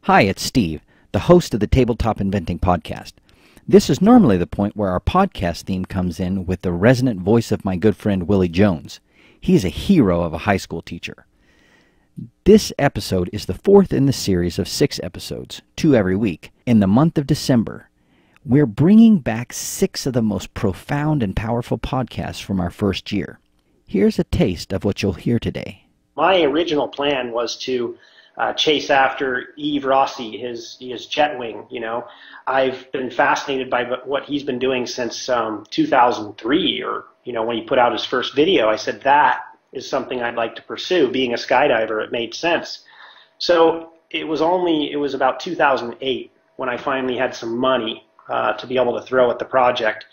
Hi, it's Steve, the host of the Tabletop Inventing Podcast. This is normally the point where our podcast theme comes in with the resonant voice of my good friend Willie Jones. He's a hero of a high school teacher. This episode is the fourth in the series of 6 episodes, 2 every week, in the month of December. We're bringing back 6 of the most profound and powerful podcasts from our first year. Here's a taste of what you'll hear today. My original plan was to chase after Yves Rossi, his jet wing. I've been fascinated by what he's been doing since 2003, or when he put out his first video. I said that is something I'd like to pursue. Being a skydiver, it made sense. So it was about 2008 when I finally had some money to be able to throw at the project.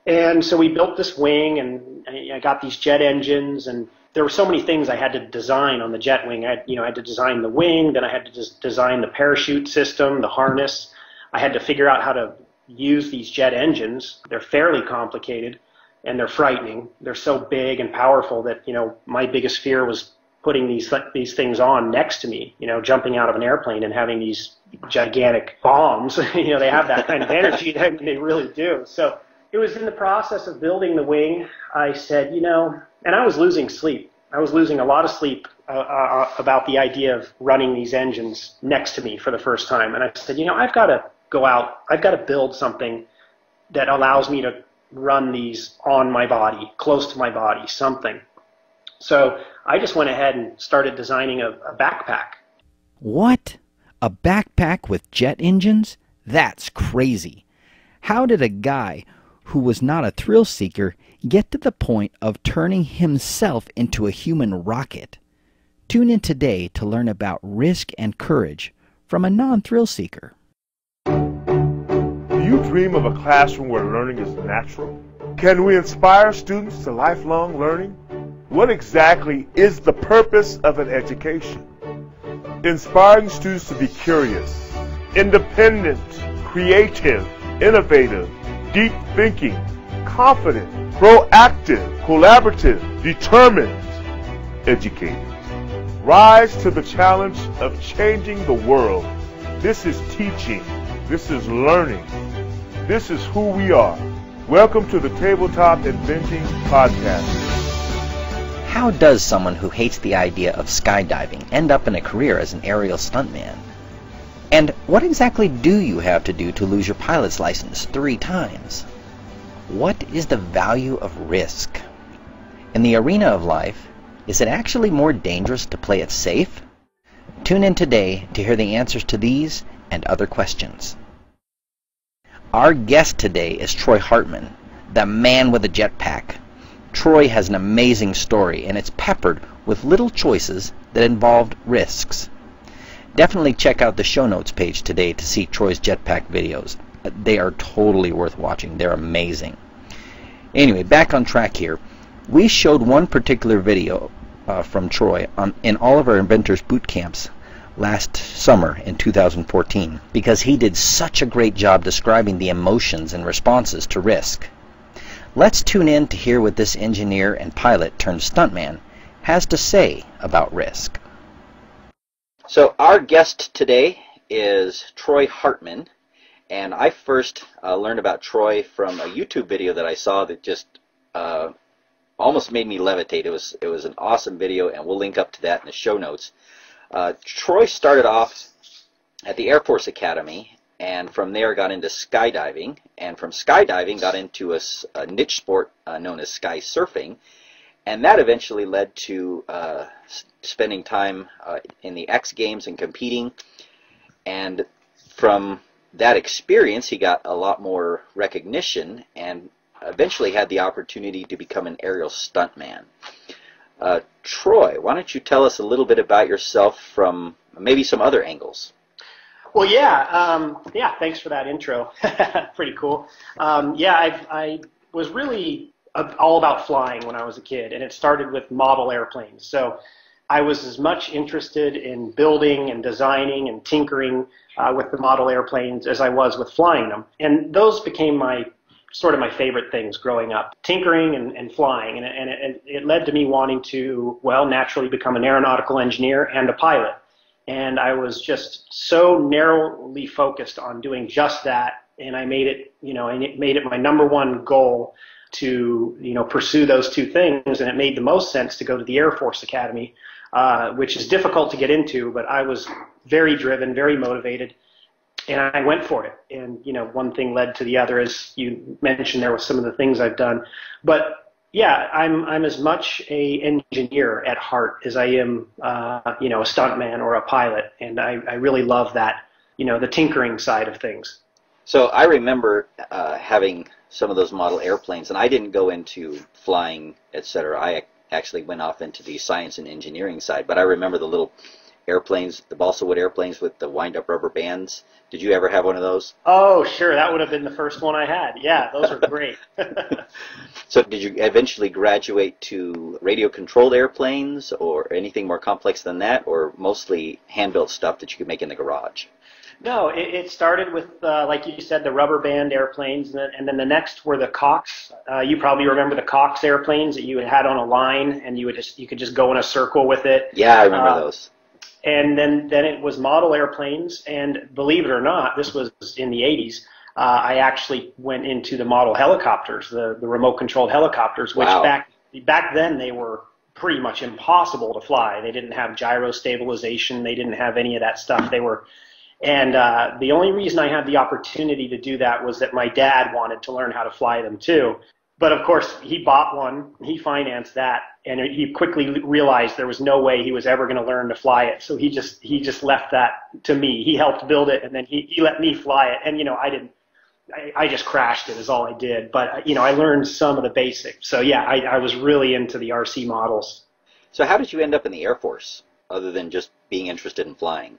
And so we built this wing, and I got these jet engines, and there were so many things I had to design on the jet wing. I had to design the wing, then I had to design the parachute system, the harness. I had to figure out how to use these jet engines. They're fairly complicated, and they're frightening. They're so big and powerful that, my biggest fear was putting these things on next to me, jumping out of an airplane and having these gigantic bombs. They have that kind of energy. They really do. So it was in the process of building the wing, I said, and I was losing sleep. I was losing a lot of sleep about the idea of running these engines next to me for the first time. And I said, I've got to go out. I've got to build something that allows me to run these on my body, close to my body, something. So I just went ahead and started designing a backpack. What? A backpack with jet engines? That's crazy. How did a guy who was not a thrill seeker get to the point of turning himself into a human rocket? Tune in today to learn about risk and courage from a non-thrill seeker. Do you dream of a classroom where learning is natural? Can we inspire students to lifelong learning? What exactly is the purpose of an education? Inspiring students to be curious, independent, creative, innovative, deep thinking, confident, proactive, collaborative, determined, educated. Rise to the challenge of changing the world. This is teaching. This is learning. This is who we are. Welcome to the Tabletop Inventing Podcast. How does someone who hates the idea of skydiving end up in a career as an aerial stuntman? And what exactly do you have to do to lose your pilot's license 3 times? What is the value of risk? In the arena of life, is it actually more dangerous to play it safe? Tune in today to hear the answers to these and other questions. Our guest today is Troy Hartman, the man with a jetpack. Troy has an amazing story, and it's peppered with little choices that involved risks. Definitely check out the show notes page today to see Troy's jetpack videos. They are totally worth watching. They're amazing. Anyway, back on track here. We showed one particular video from Troy in all of our Inventors boot camps last summer in 2014 because he did such a great job describing the emotions and responses to risk. Let's tune in to hear what this engineer and pilot turned stuntman has to say about risk. So our guest today is Troy Hartman, and I first learned about Troy from a YouTube video that I saw that just almost made me levitate. It was an awesome video, and we'll link up to that in the show notes. Troy started off at the Air Force Academy, and from there got into skydiving, and from skydiving got into a niche sport known as sky surfing, and that eventually led to spending time in the X Games and competing, and from that experience he got a lot more recognition and eventually had the opportunity to become an aerial stuntman. Troy, why don't you tell us a little bit about yourself from maybe some other angles? Well, yeah, thanks for that intro. Pretty cool. I was really all about flying when I was a kid, and it started with model airplanes. So I was as much interested in building and designing and tinkering with the model airplanes as I was with flying them. And those became my favorite things growing up, tinkering and flying. And it led to me wanting to, naturally become an aeronautical engineer and a pilot. and I was just so narrowly focused on doing just that. And I made it, made it my number one goal to, pursue those two things. And it made the most sense to go to the Air Force Academy, which is difficult to get into, but I was very driven, very motivated, and I went for it. And, one thing led to the other, as you mentioned, there were some of the things I've done. But yeah, I'm as much a engineer at heart as I am, a stuntman or a pilot. And I really love that, the tinkering side of things. So I remember having some of those model airplanes, and I didn't go into flying, etc. I actually went off into the science and engineering side, but I remember the little airplanes, the balsa wood airplanes with the wind-up rubber bands. Did you ever have one of those? Oh, sure. That would have been the first one I had. Yeah, those were great. So did you eventually graduate to radio-controlled airplanes or anything more complex than that, or mostly hand-built stuff that you could make in the garage? No, it started with, like you said, the rubber band airplanes, and then the next were the Cox. You probably remember the Cox airplanes that you had on a line, and you could just go in a circle with it. Yeah, I remember those. And then it was model airplanes, and believe it or not, this was in the 80s. I actually went into the model helicopters, the remote-controlled helicopters, which wow. back then they were pretty much impossible to fly. They didn't have gyro stabilization. They didn't have any of that stuff. And the only reason I had the opportunity to do that was that my dad wanted to learn how to fly them too. But of course, he bought one, he financed that, and he quickly realized there was no way he was ever going to learn to fly it. So he just left that to me. He helped build it, and then he let me fly it. And I just crashed it is all I did. But I learned some of the basics. So yeah, I was really into the RC models. So how did you end up in the Air Force, other than just being interested in flying?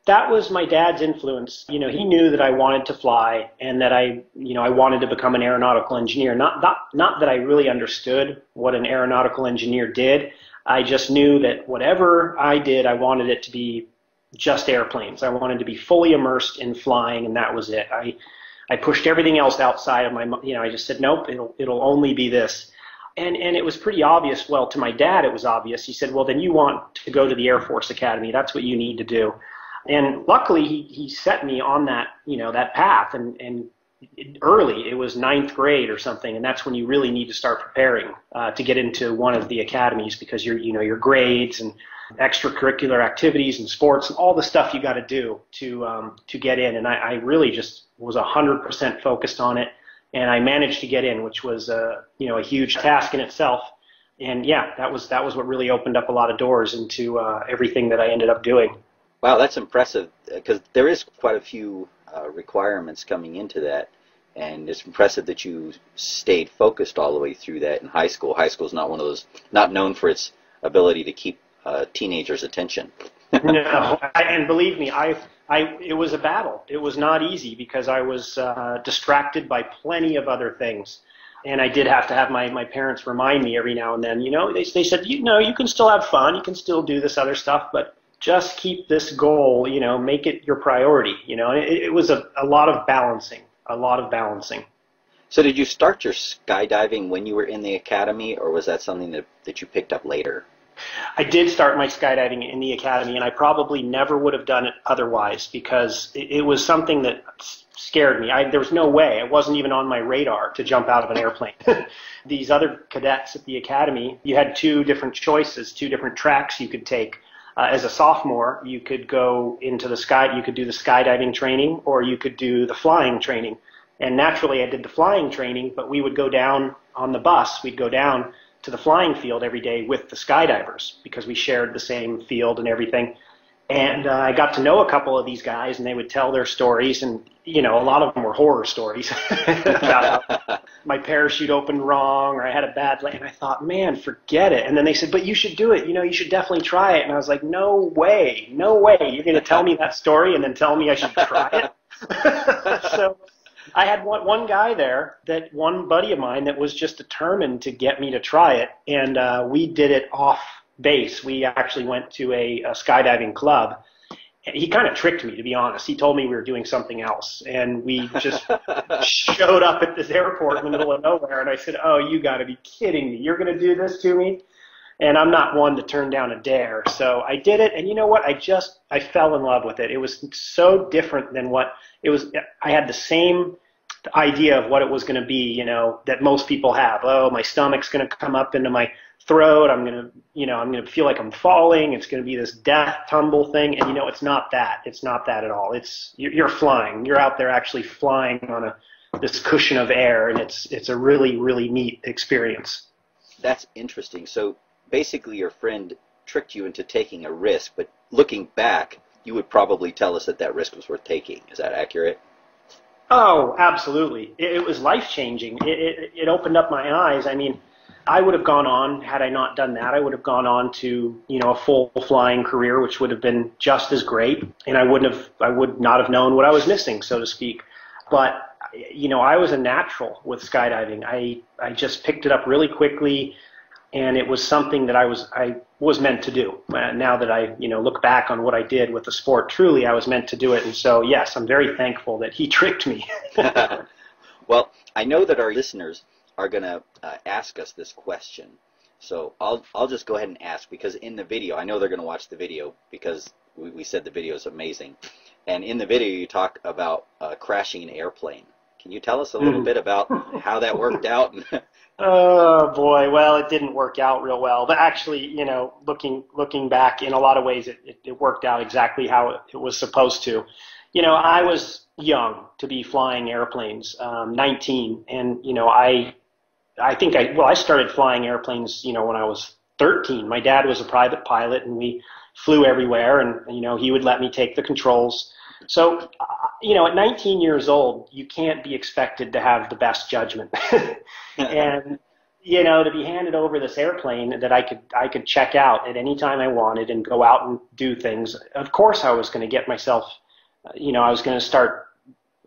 That was my dad's influence. He knew that I wanted to fly and that I wanted to become an aeronautical engineer. Not that I really understood what an aeronautical engineer did. I just knew that whatever I did, I wanted it to be just airplanes. I wanted to be fully immersed in flying, and that was it. I pushed everything else outside of my, I just said, nope, it'll only be this. And it was pretty obvious. Well, to my dad, it was obvious. He said, well, then you want to go to the Air Force Academy. That's what you need to do. And luckily, he set me on that, that path. And early, it was 9th grade or something. And that's when you really need to start preparing to get into one of the academies, because your grades and extracurricular activities and sports and all the stuff you got to do to get in. And I really just was 100% focused on it. And I managed to get in, which was a huge task in itself. And yeah, that was what really opened up a lot of doors into everything that I ended up doing. Wow, that's impressive, because there is quite a few requirements coming into that, and it's impressive that you stayed focused all the way through that in high school. High school is not known for its ability to keep teenagers' attention. No, and believe me, it was a battle. It was not easy, because I was distracted by plenty of other things. And I did have to have my parents remind me every now and then, they said, you can still have fun, you can still do this other stuff, but just keep this goal, make it your priority, and it was a lot of balancing. So did you start your skydiving when you were in the academy, or was that something that you picked up later? I did start my skydiving in the academy, and I probably never would have done it otherwise, because it was something that scared me. There was no way. It wasn't even on my radar to jump out of an airplane. These other cadets at the academy, you had two different choices, two different tracks you could take. As a sophomore, you could go into the sky, you could do the skydiving training, or you could do the flying training. And naturally, I did the flying training, but we would go down on the bus. We'd go down to the flying field every day with the skydivers, because we shared the same field and everything. And I got to know a couple of these guys, and they would tell their stories, and a lot of them were horror stories about how my parachute opened wrong, or I had a bad land. And I thought, man, forget it. And then they said, but you should do it. You should definitely try it. And I was like, no way. You're going to tell me that story and then tell me I should try it? So I had one guy there, one buddy of mine, that was just determined to get me to try it. And we did it off base. We actually went to a skydiving club. He kind of tricked me, to be honest. He told me we were doing something else, and we just showed up at this airport in the middle of nowhere, and I said, oh, you got to be kidding me. You're going to do this to me? And I'm not one to turn down a dare. So I did it, and you know what? I fell in love with it. It was so different than what it was. I had the same idea of what it was going to be, that most people have. Oh, my stomach's going to come up into my throat. I'm going to feel like I'm falling. It's going to be this death tumble thing. And it's not that. It's not that at all. You're flying. You're out there actually flying on this cushion of air, and it's a really, really neat experience. That's interesting. So basically your friend tricked you into taking a risk, but looking back, you would probably tell us that risk was worth taking. Is that accurate? Oh, absolutely. It was life-changing. It opened up my eyes. I mean, I would have gone on, had I not done that, I would have gone on to, a full flying career, which would have been just as great, and I would not have known what I was missing, so to speak. But, I was a natural with skydiving. I just picked it up really quickly, and it was something that I was meant to do. Now that I, look back on what I did with the sport, truly I was meant to do it. And so, yes, I'm very thankful that he tricked me. Well, I know that our listeners are going to ask us this question. So I'll just go ahead and ask, because in the video, I know they're going to watch the video because we said the video is amazing. And in the video, you talk about crashing an airplane. Can you tell us a little bit about how that worked out? Oh boy, well, it didn't work out real well. But actually, looking back, in a lot of ways, it worked out exactly how it was supposed to. I was young to be flying airplanes, 19, and I started flying airplanes, when I was 13. My dad was a private pilot, and we flew everywhere, and he would let me take the controls. So, at 19 years old, you can't be expected to have the best judgment. And, to be handed over this airplane that I could check out at any time I wanted and go out and do things, of course I was going to get myself, I was going to start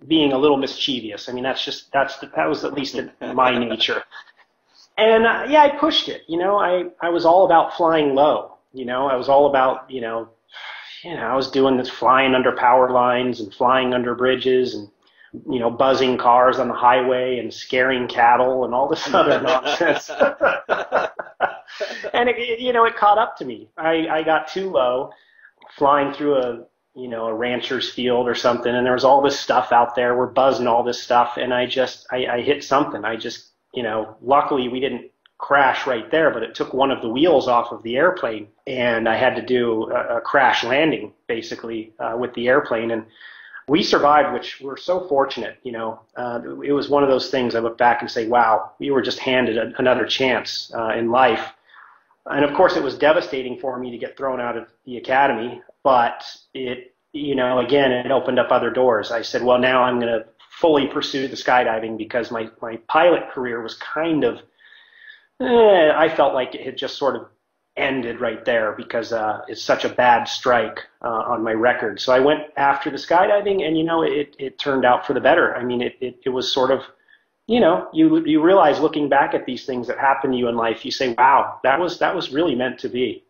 being a little mischievous. I mean, that was at least my nature. And, I pushed it. I was all about flying low. I was all about, I was doing this flying under power lines and flying under bridges and, buzzing cars on the highway and scaring cattle and all this other nonsense. And it caught up to me. I got too low flying through a rancher's field or something, and there was all this stuff out there. We're buzzing all this stuff, and I hit something. Luckily we didn't crash right there, but it took one of the wheels off of the airplane, and I had to do a crash landing basically with the airplane, and we survived, which we're so fortunate. It was one of those things I look back and say, wow, we were just handed another chance in life. And of course it was devastating for me to get thrown out of the academy, but it opened up other doors. I said, well, now I'm going to fully pursue the skydiving, because my pilot career was kind of, I felt like it had just sort of ended right there, because it's such a bad strike on my record. So I went after the skydiving, and it turned out for the better. I mean, it was sort of, you realize looking back at these things that happen to you in life, you say, wow, that was really meant to be.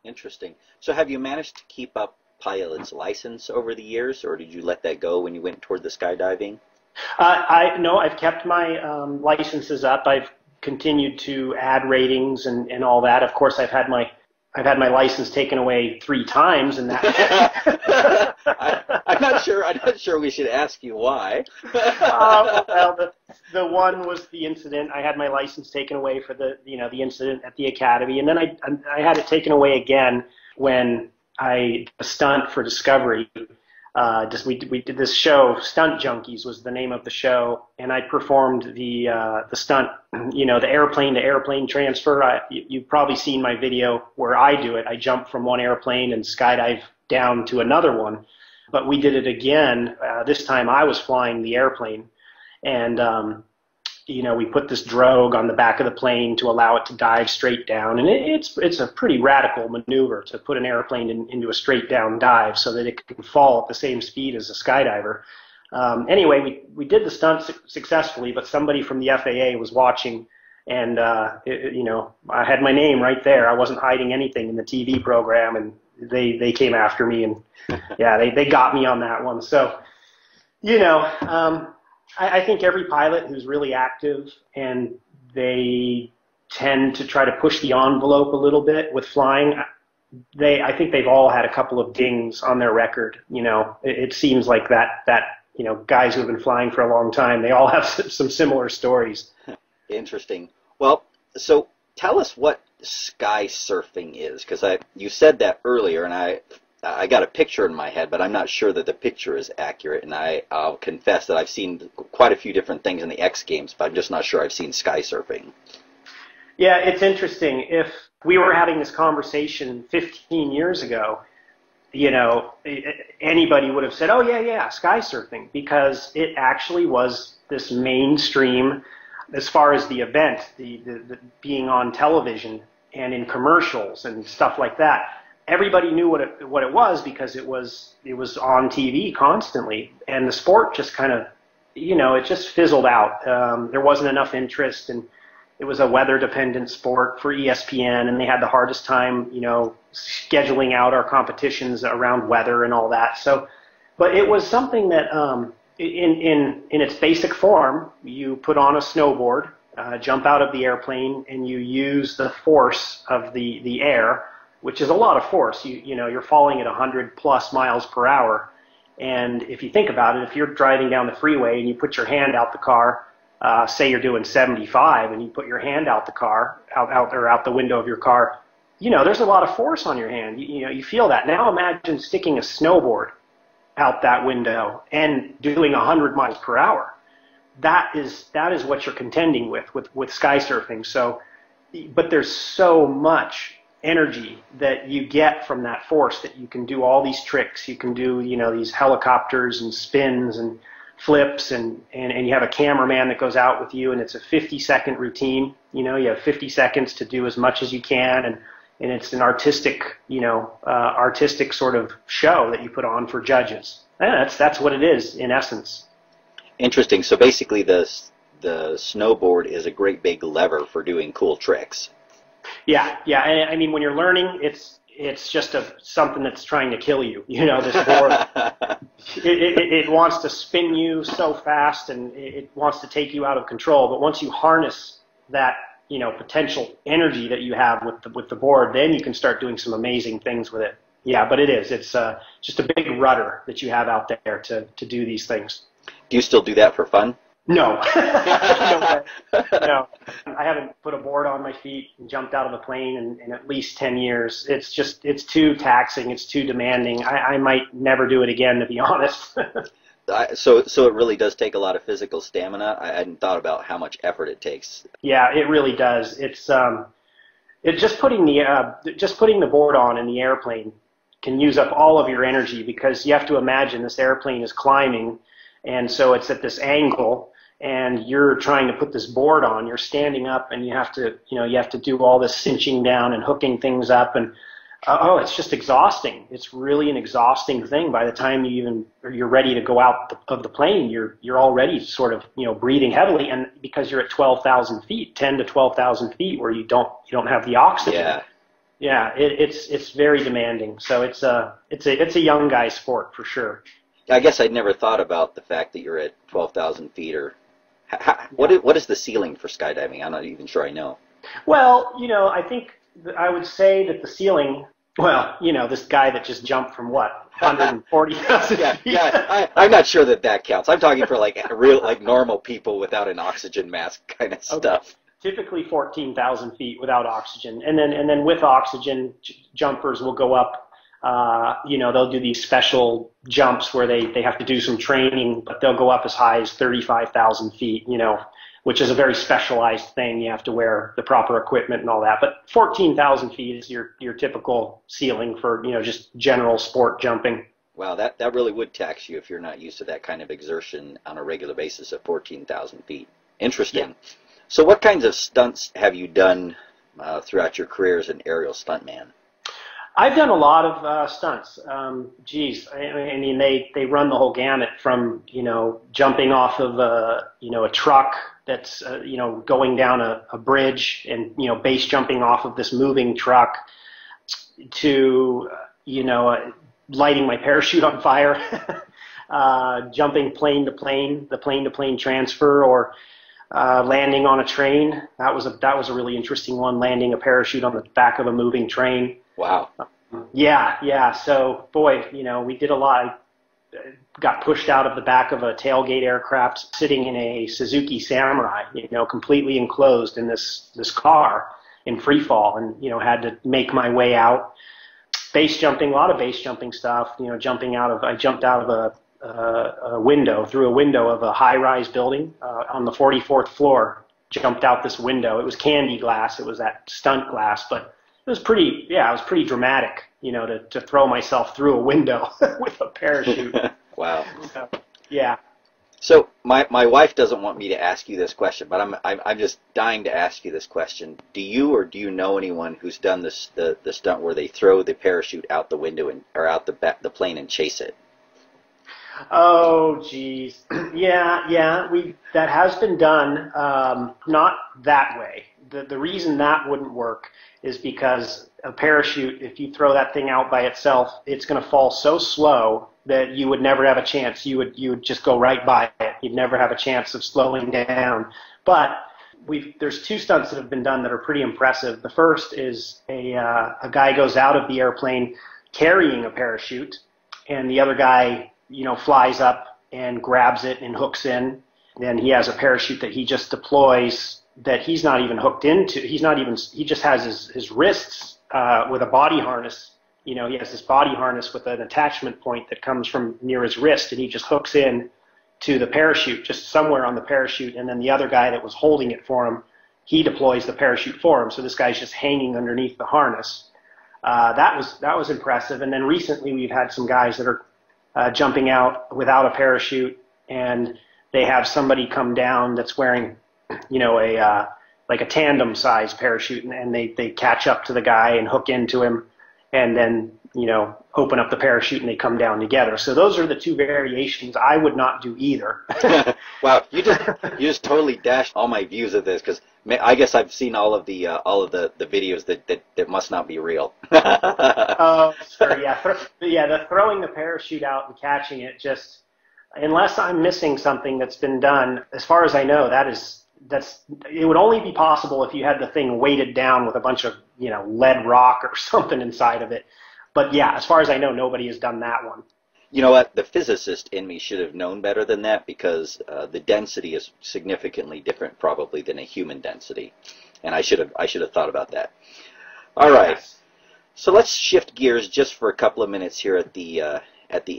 Interesting. So have you managed to keep up pilot's license over the years, or did you let that go when you went toward the skydiving? No, I've kept my licenses up. I've continued to add ratings and all that. Of course, I've had my license taken away 3 times, and that. I'm not sure we should ask you why. Well, the one was the incident. I had my license taken away for the incident at the academy, and then I had it taken away again when I a stunt for Discovery. We did this show. Stunt Junkies was the name of the show, and I performed the stunt, the airplane to airplane transfer. You've probably seen my video where I do it. I jump from one airplane and skydive down to another one, but we did it again. This time I was flying the airplane, and we put this drogue on the back of the plane to allow it to dive straight down. And it's a pretty radical maneuver to put an airplane into a straight down dive so that it can fall at the same speed as a skydiver. Anyway, we did the stunt successfully, but somebody from the FAA was watching, and I had my name right there. I wasn't hiding anything in the TV program, and they came after me, and yeah, they got me on that one. So, I think every pilot who's really active and they tend to try to push the envelope a little bit with flying, I think they've all had a couple of dings on their record. It seems like that guys who have been flying for a long time, they all have some similar stories. Interesting. Well, so tell us what sky surfing is, because you said that earlier, and I got a picture in my head, but I'm not sure that the picture is accurate, and I'll confess that I've seen quite a few different things in the X Games, but I'm just not sure I've seen sky surfing. Yeah, it's interesting. If we were having this conversation 15 years ago, anybody would have said, oh, yeah, sky surfing, because it actually was this mainstream, as far as the event, the being on television and in commercials and stuff like that. Everybody knew what it was because it was on TV constantly, and the sport just kind of, it just fizzled out. There wasn't enough interest, and it was a weather-dependent sport for ESPN, and they had the hardest time, scheduling out our competitions around weather and all that. So, but it was something that, in its basic form, you put on a snowboard, jump out of the airplane, and you use the force of the air, which is a lot of force. You're falling at 100+ miles per hour, and if you think about it, if you're driving down the freeway and you put your hand out the car, say you're doing 75 and you put your hand out the car, out the window of your car, there's a lot of force on your hand. You feel that. Now imagine sticking a snowboard out that window and doing 100 miles per hour. That is what you're contending with sky surfing. So, but there's so much energy that you get from that force that you can do all these tricks. You can do, these helicopters and spins and flips, and you have a cameraman that goes out with you, and it's a 50-second routine. You have 50 seconds to do as much as you can, and it's an artistic sort of show that you put on for judges. And that's what it is in essence. Interesting. So basically, the snowboard is a great big lever for doing cool tricks. Yeah. And I mean, when you're learning, it's just something that's trying to kill you. This board. It wants to spin you so fast, and it wants to take you out of control. But once you harness that, potential energy that you have with the board, then you can start doing some amazing things with it. Yeah, but it's just a big rudder that you have out there to do these things. Do you still do that for fun? No. No. I haven't put a board on my feet and jumped out of a plane in at least 10 years. It's too taxing. It's too demanding. I might never do it again, to be honest. So it really does take a lot of physical stamina. I hadn't thought about how much effort it takes. Yeah, it really does. It's just putting the board on in the airplane can use up all of your energy, because you have to imagine this airplane is climbing, and so it's at this angle, and you're trying to put this board on. You're standing up, and you have to do all this cinching down and hooking things up, and it's just exhausting. It's really an exhausting thing. By the time you're ready to go out of the plane, you're already sort of breathing heavily, and because you're at 12,000 feet, 10 to 12,000 feet, where you don't have the oxygen. Yeah, it's very demanding. So it's a young guy sport for sure. I guess I'd never thought about the fact that you're at 12,000 feet. Or what is the ceiling for skydiving? I'm not even sure I know. Well, I think I would say that the ceiling. Well, this guy that just jumped from 140,000 feet. Yeah, I'm not sure that counts. I'm talking for real normal people without an oxygen mask kind of stuff. Okay. Typically 14,000 feet without oxygen, and then with oxygen, jumpers will go up. They'll do these special jumps where they have to do some training, but they'll go up as high as 35,000 feet. Which is a very specialized thing. You have to wear the proper equipment and all that. But 14,000 feet is your typical ceiling for just general sport jumping. Wow, that really would tax you if you're not used to that kind of exertion on a regular basis at 14,000 feet. Interesting. Yeah. So what kinds of stunts have you done throughout your career as an aerial stuntman? I've done a lot of stunts. I mean, they run the whole gamut from, jumping off of a truck that's, going down a bridge and, base jumping off of this moving truck to, lighting my parachute on fire, jumping plane to plane, the plane to plane transfer, or Landing on a train, that was a really interesting one. Landing a parachute on the back of a moving train. Wow. Yeah. So, boy, we did a lot. I got pushed out of the back of a tailgate aircraft, sitting in a Suzuki Samurai, completely enclosed in this car in free fall, and had to make my way out. Base jumping, a lot of base jumping stuff. I jumped out of a window, through a window of a high-rise building on the 44th floor. Jumped out this window. It was candy glass. It was that stunt glass, but it was pretty dramatic, to throw myself through a window with a parachute. Wow. So, yeah. So my wife doesn't want me to ask you this question, but I'm just dying to ask you this question. Do you know anyone who's done this the stunt where they throw the parachute out the window or out the plane and chase it? Oh, geez. Yeah. That has been done. Not that way. The reason that wouldn't work is because a parachute, if you throw that thing out by itself, it's going to fall so slow that you would never have a chance. You would just go right by it. You'd never have a chance of slowing down. But there's two stunts that have been done that are pretty impressive. The first is a guy goes out of the airplane carrying a parachute, and the other guy flies up and grabs it and hooks in. Then he has a parachute that he just deploys that he's not even hooked into. He just has his wrists with a body harness. He has this body harness with an attachment point that comes from near his wrist, and he just hooks in to the parachute, just somewhere on the parachute, and then the other guy that was holding it for him, he deploys the parachute for him. So this guy's just hanging underneath the harness. That was impressive. And then recently we've had some guys that are jumping out without a parachute, and they have somebody come down that's wearing, like a tandem size parachute, and they catch up to the guy and hook into him, and then open up the parachute and they come down together. So those are the two variations. I would not do either. Wow, you just totally dashed all my views of this, because I guess I've seen all of the videos that must not be real. Oh, sure, yeah. The throwing the parachute out and catching it, just unless I'm missing something that's been done, as far as I know, it would only be possible if you had the thing weighted down with a bunch of lead rock or something inside of it. But yeah, as far as I know, nobody has done that one. You know what? The physicist in me should have known better than that, because the density is significantly different probably than a human density, and I should have thought about that. All right, Yes. So let's shift gears just for a couple of minutes here at the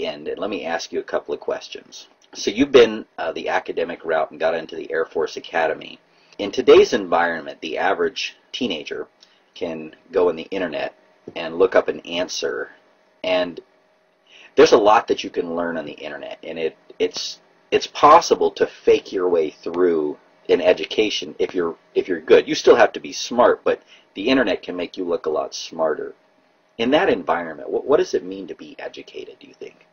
end, and let me ask you a couple of questions. So you've been the academic route and got into the Air Force Academy. In today's environment, the average teenager can go on the internet and look up an answer, and there's a lot that you can learn on the internet, and it's possible to fake your way through an education if you're good. You still have to be smart, but the internet can make you look a lot smarter. In that environment, what does it mean to be educated, do you think?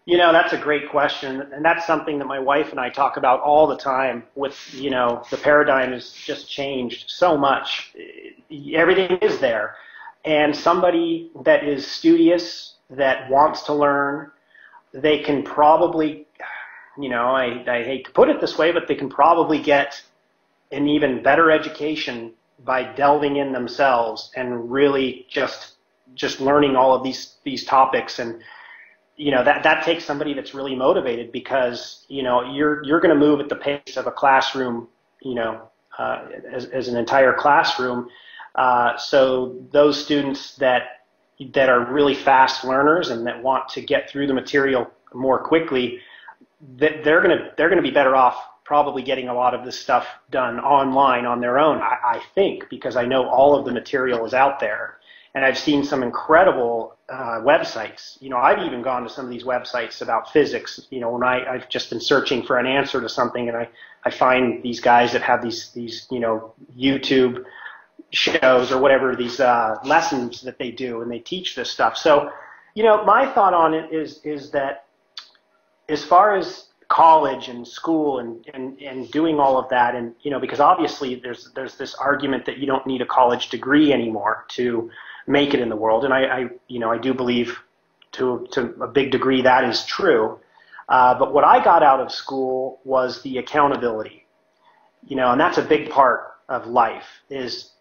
That's a great question, and that's something that my wife and I talk about all the time. With the paradigm has just changed so much. Everything is there, and somebody that is studious, that wants to learn, they can probably, I hate to put it this way, but they can probably get an even better education by delving in themselves and really just learning all of these topics. And that takes somebody that's really motivated, because you're going to move at the pace of a classroom, as an entire classroom. So those students that are really fast learners and that want to get through the material more quickly, they're going to be better off probably getting a lot of this stuff done online on their own, I think, because I know all of the material is out there. And I've seen some incredible websites. I've even gone to some of these websites about physics. When I've just been searching for an answer to something, and I find these guys that have these YouTube shows or whatever, these lessons that they do, and they teach this stuff. So, my thought on it is that as far as college and school and doing all of that, and because obviously there's this argument that you don't need a college degree anymore to make it in the world, and I do believe to a big degree that is true. But what I got out of school was the accountability. and that's a big part of life is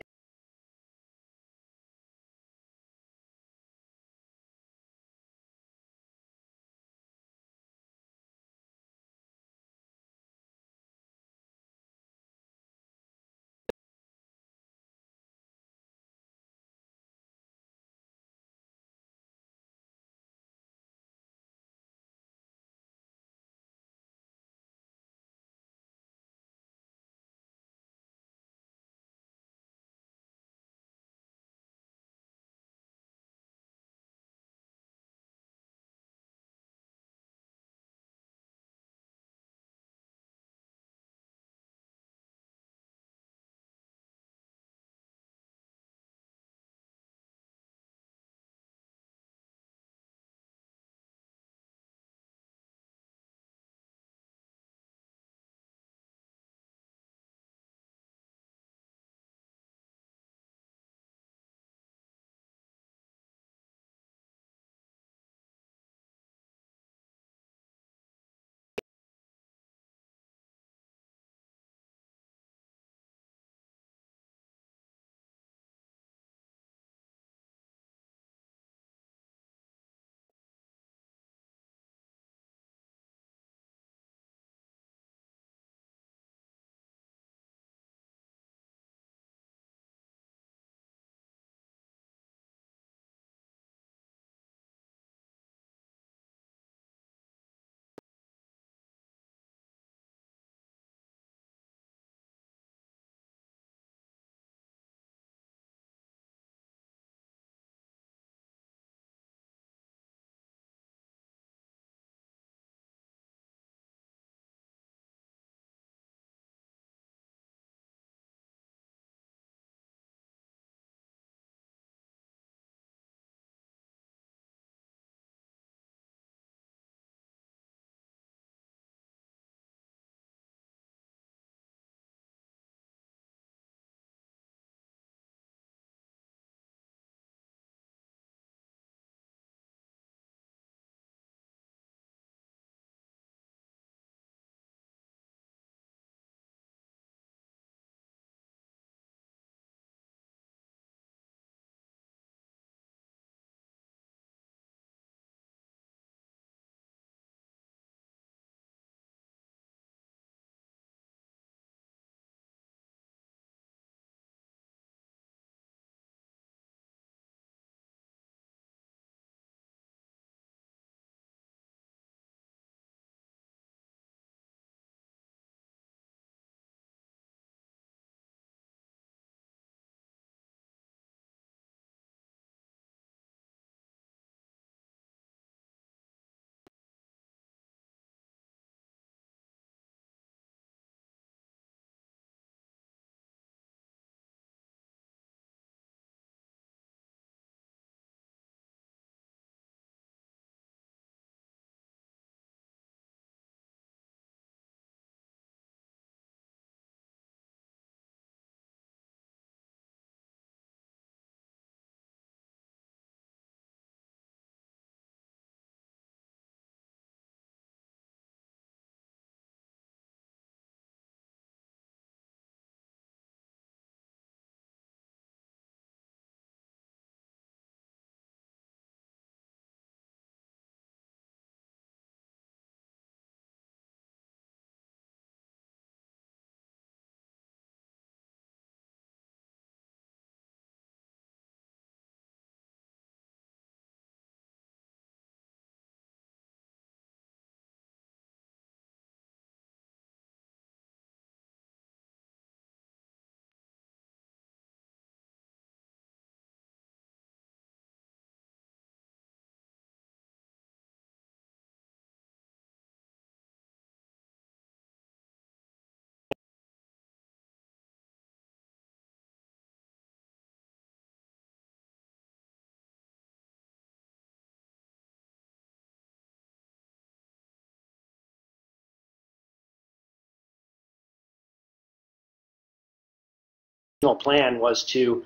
plan was to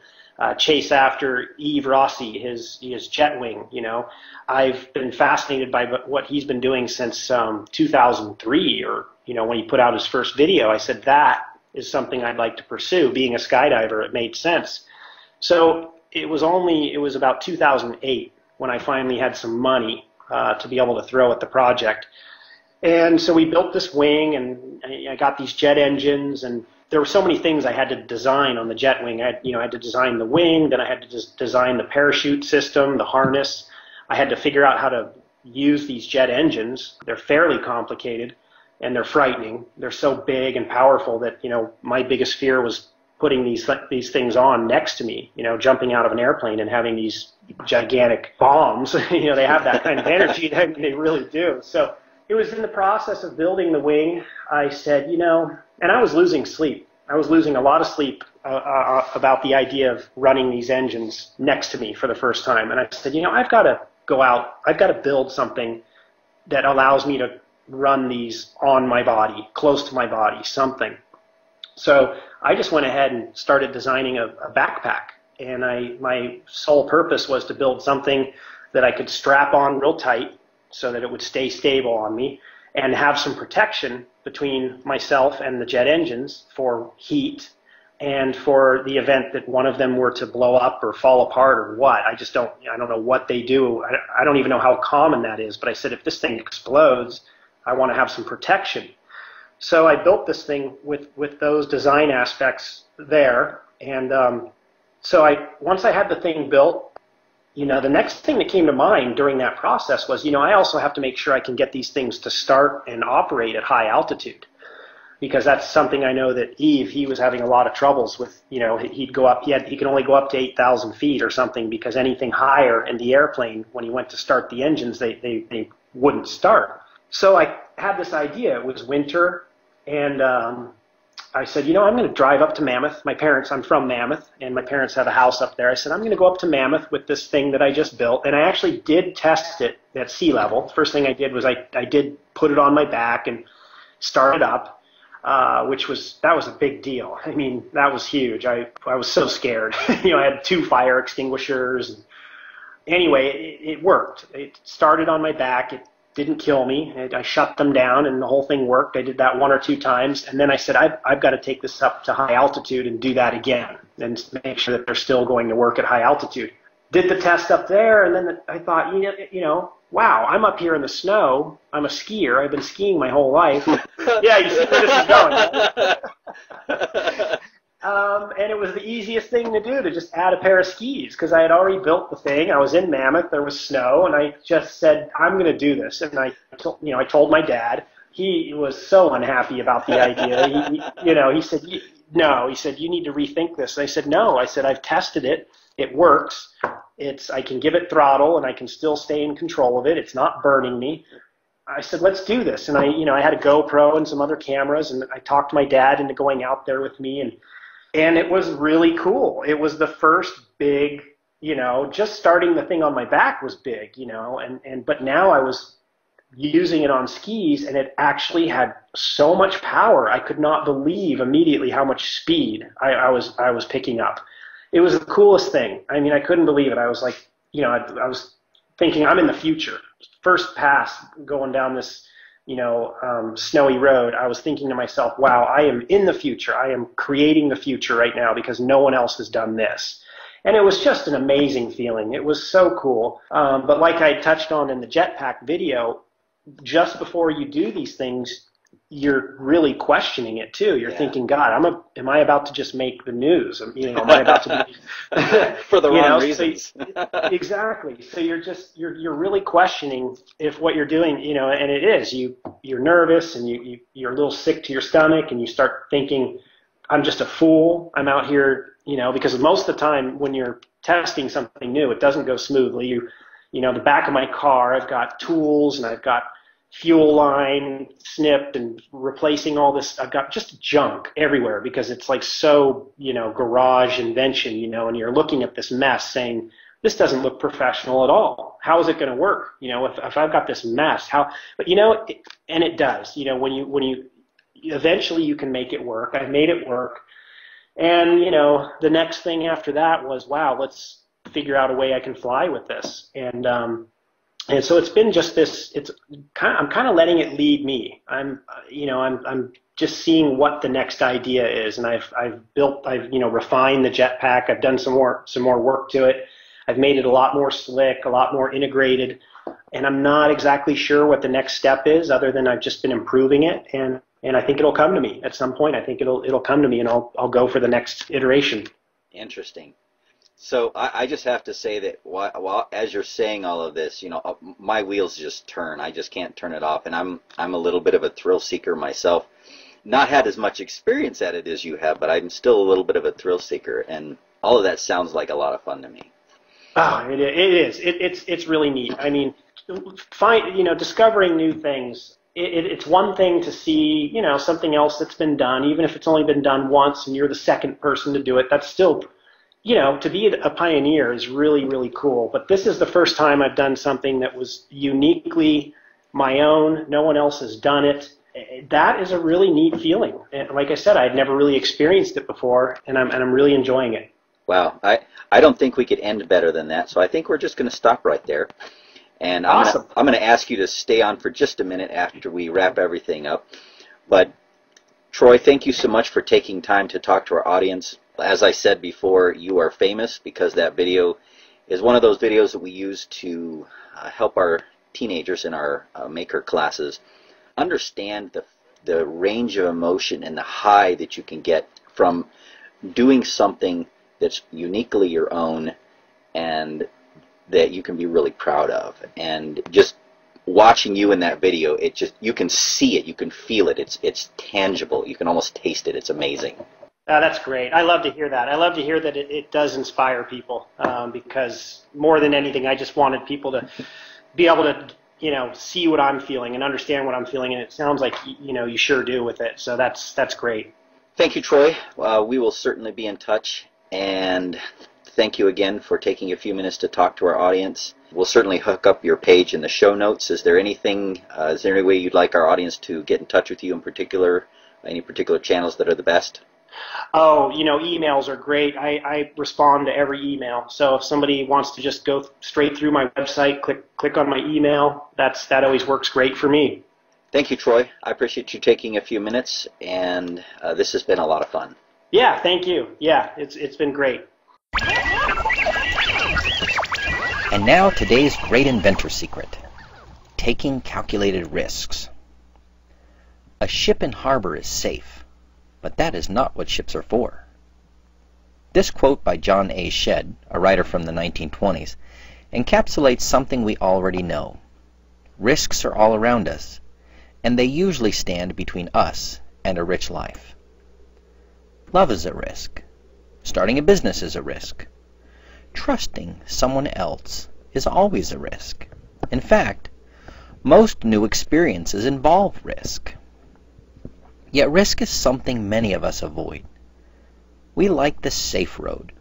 chase after Yves Rossi, his jet wing. I've been fascinated by what he's been doing since 2003, or when he put out his first video. I said is something I'd like to pursue. Being a skydiver, it made sense. So it was about 2008 when I finally had some money to be able to throw at the project. And so we built this wing, and I got these jet engines, and there were so many things I had to design on the jet wing. I had to design the wing, then I had to just design the parachute system, the harness. I had to figure out how to use these jet engines. They're fairly complicated, and they're frightening. They're so big and powerful that, my biggest fear was putting these things on next to me, jumping out of an airplane and having these gigantic bombs. They have that kind of energy. They really do. So it was in the process of building the wing, I said, and I was losing sleep. I was losing a lot of sleep about the idea of running these engines next to me for the first time. And I said, I've got to go out. I've got to build something that allows me to run these on my body, close to my body, something. So I just went ahead and started designing a backpack. And my sole purpose was to build something that I could strap on real tight so that it would stay stable on me and have some protection between myself and the jet engines for heat and for the event that one of them were to blow up or fall apart or what. I don't know what they do. I don't even know how common that is, but I said, if this thing explodes, I want to have some protection. So I built this thing with those design aspects there. And once I had the thing built, the next thing that came to mind during that process was, I also have to make sure I can get these things to start and operate at high altitude, because that's something I know that he was having a lot of troubles with. He'd go up, he could only go up to 8,000 feet or something, because anything higher in the airplane, when he went to start the engines, they wouldn't start. So I had this idea. It was winter, and I said, I'm going to drive up to Mammoth. I'm from Mammoth, and my parents have a house up there. I said, I'm going to go up to Mammoth with this thing that I just built. And I actually did test it at sea level. The first thing I did was I did put it on my back and start it up, that was a big deal. I mean, that was huge. I was so scared. I had 2 fire extinguishers. Anyway, it worked. It started on my back. It didn't kill me. I shut them down, and the whole thing worked. I did that 1 or 2 times, and then I said, I've got to take this up to high altitude and do that again, and make sure that they're still going to work at high altitude. Did the test up there, and then I thought, wow, I'm up here in the snow. I'm a skier. I've been skiing my whole life. Yeah, you see where this is going. Right? And it was the easiest thing to do, to just add a pair of skis, because I had already built the thing. I was in Mammoth. There was snow, and I just said, I'm going to do this. And I told my dad. He was so unhappy about the idea. He said, no. He said, you need to rethink this. And I said, no. I said, I've tested it. It works. I can give it throttle, and I can still stay in control of it. It's not burning me. I said, let's do this. And I had a GoPro and some other cameras, and I talked my dad into going out there with me, and it was really cool. It was the first big, just starting the thing on my back was big, but now I was using it on skis, and it actually had so much power. I could not believe immediately how much speed I was picking up. It was the coolest thing. I mean, I couldn't believe it. I was like, I was thinking, I'm in the future. First pass going down this, snowy road, I was thinking to myself, wow, I am in the future. I am creating the future right now, because no one else has done this. And it was just an amazing feeling. It was so cool. But like I touched on in the jetpack video, just before you do these things, you're really questioning it too. You're thinking, God, am I about to just make the news? Am I about to be for the wrong reasons? Exactly. So you're really questioning if what you're doing, and it is, you're nervous, and you're a little sick to your stomach, and you start thinking, I'm just a fool. I'm out here, because most of the time when you're testing something new, it doesn't go smoothly. The back of my car, I've got tools, and I've got fuel line snipped and replacing all this. I've got just junk everywhere, because it's like so, garage invention, and you're looking at this mess saying, this doesn't look professional at all. How is it going to work? If I've got this mess, how, but and it does, when you eventually you can make it work. I made it work. And, the next thing after that was, wow, let's figure out a way I can fly with this. And And so it's been just this. I'm kind of letting it lead me. I'm just seeing what the next idea is, and I've refined the jetpack. I've done some more work to it. I've made it a lot more slick, a lot more integrated, and I'm not exactly sure what the next step is, other than I've just been improving it, and I think it'll come to me at some point. I think it'll come to me, and I'll go for the next iteration. Interesting. So I just have to say that while as you're saying all of this, my wheels just turn. I just can't turn it off, and I'm a little bit of a thrill seeker myself. Not had as much experience at it as you have, but I'm still a little bit of a thrill seeker, and all of that sounds like a lot of fun to me. Oh, it is. It's really neat. I mean, discovering new things. It's one thing to see, something else that's been done, even if it's only been done once, and you're the second person to do it. That's still, to be a pioneer is really, really cool. But this is the first time I've done something that was uniquely my own. No one else has done it. That is a really neat feeling. And like I said, I'd never really experienced it before, and I'm really enjoying it. Wow, I don't think we could end better than that. So I think we're just going to stop right there. And awesome. I'm going to ask you to stay on for just a minute after we wrap everything up. But Troy, thank you so much for taking time to talk to our audience. As I said before, you are famous because that video is one of those videos that we use to help our teenagers in our maker classes understand the range of emotion and the high that you can get from doing something that's uniquely your own and that you can be really proud of. And just watching you in that video, you can see it, you can feel it, it's tangible, you can almost taste it. It's amazing. That's great. I love to hear that. I love to hear that it does inspire people, because more than anything, I just wanted people to be able to see what I'm feeling and understand what I'm feeling, and it sounds like you sure do with it. So that's great. Thank you, Troy. We will certainly be in touch, and thank you again for taking a few minutes to talk to our audience. We'll certainly hook up your page in the show notes. Is there any way you'd like our audience to get in touch with you in particular? Any particular channels that are the best? Oh, emails are great. I respond to every email. So if somebody wants to just go straight through my website, click on my email, that always works great for me. Thank you, Troy. I appreciate you taking a few minutes, and this has been a lot of fun. Yeah, thank you. Yeah, it's been great. And now today's great inventor secret: taking calculated risks. A ship in harbor is safe, but that is not what ships are for. This quote by John A. Shedd, a writer from the 1920s, encapsulates something we already know. Risks are all around us, and they usually stand between us and a rich life. Love is a risk. Starting a business is a risk. Trusting someone else is always a risk. In fact, most new experiences involve risk. Yet risk is something many of us avoid. We like the safe road.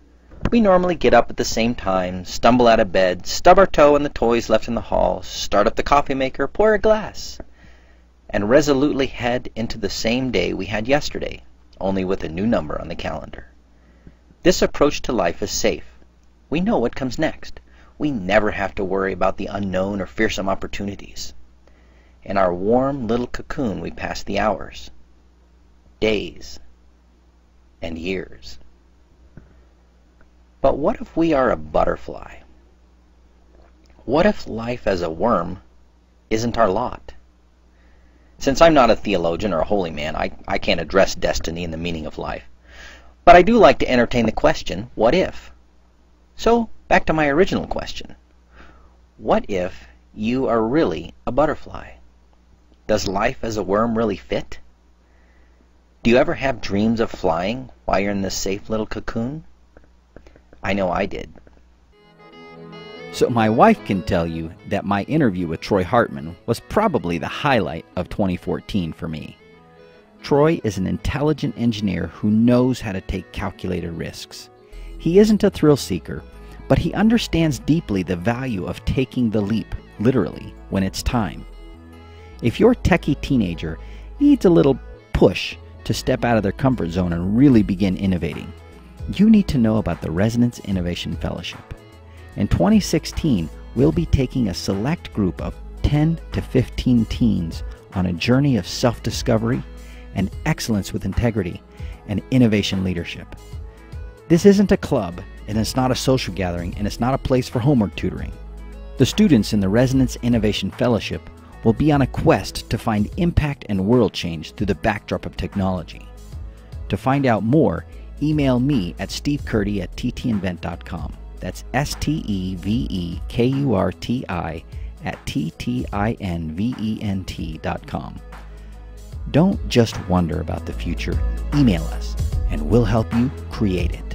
We normally get up at the same time, stumble out of bed, stub our toe on the toys left in the hall, start up the coffee maker, pour a glass, and resolutely head into the same day we had yesterday, only with a new number on the calendar. This approach to life is safe. We know what comes next. We never have to worry about the unknown or fearsome opportunities. In our warm little cocoon we pass the hours, days, and years. But what if we are a butterfly? What if life as a worm isn't our lot? Since I'm not a theologian or a holy man, I can't address destiny and the meaning of life. But I do like to entertain the question, what if? So, back to my original question. What if you are really a butterfly? Does life as a worm really fit? Do you ever have dreams of flying while you're in this safe little cocoon? I know I did. So my wife can tell you that my interview with Troy Hartman was probably the highlight of 2014 for me. Troy is an intelligent engineer who knows how to take calculated risks. He isn't a thrill seeker, but he understands deeply the value of taking the leap, literally, when it's time. If your techie teenager needs a little push to step out of their comfort zone and really begin innovating, you need to know about the Resonance Innovation Fellowship. In 2016, we'll be taking a select group of 10 to 15 teens on a journey of self-discovery and excellence with integrity and innovation leadership. This isn't a club, and it's not a social gathering, and it's not a place for homework tutoring. The students in the Resonance Innovation Fellowship will be on a quest to find impact and world change through the backdrop of technology. To find out more, email me at stevecurti@ttinvent.com. That's STEVEKURTI@ttinvent.com. Don't just wonder about the future. Email us, and we'll help you create it.